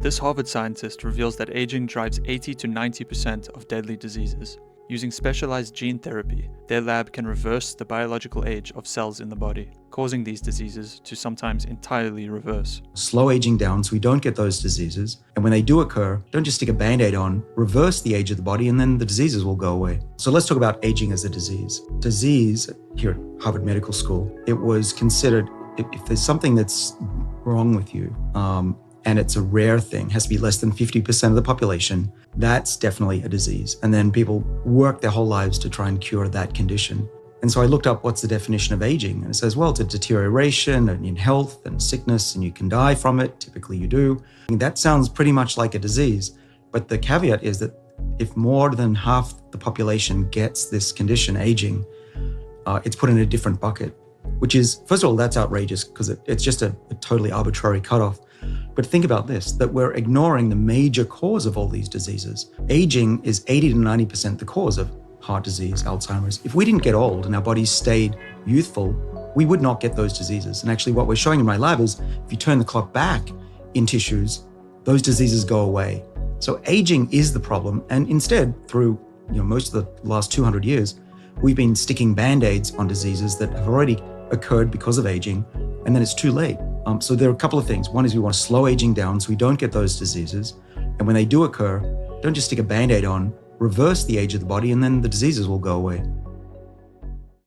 This Harvard scientist reveals that aging drives 80 to 90% of deadly diseases. Using specialized gene therapy, their lab can reverse the biological age of cells in the body, causing these diseases to sometimes entirely reverse. Slow aging down so we don't get those diseases. And when they do occur, don't just stick a Band-Aid on, reverse the age of the body, and then the diseases will go away. So let's talk about aging as a disease. Disease, here at Harvard Medical School, it was considered, if there's something that's wrong with you, and it's a rare thing, has to be less than 50% of the population, that's definitely a disease. And then people work their whole lives to try and cure that condition. And so I looked up what's the definition of aging, and it says, well, it's a deterioration in health and sickness, and you can die from it. Typically you do. And that sounds pretty much like a disease, but the caveat is that if more than half the population gets this condition, aging, it's put in a different bucket, which is, first of all, that's outrageous because it's just a totally arbitrary cutoff. But think about this, that we're ignoring the major cause of all these diseases. Aging is 80 to 90% the cause of heart disease, Alzheimer's. If we didn't get old and our bodies stayed youthful, we would not get those diseases. And actually what we're showing in my lab is if you turn the clock back in tissues, those diseases go away. So aging is the problem. And instead, through most of the last 200 years, we've been sticking Band-Aids on diseases that have already occurred because of aging, and then it's too late. So there are a couple of things. One is we want to slow aging down so we don't get those diseases. And when they do occur, don't just stick a Band-Aid on, reverse the age of the body, and then the diseases will go away.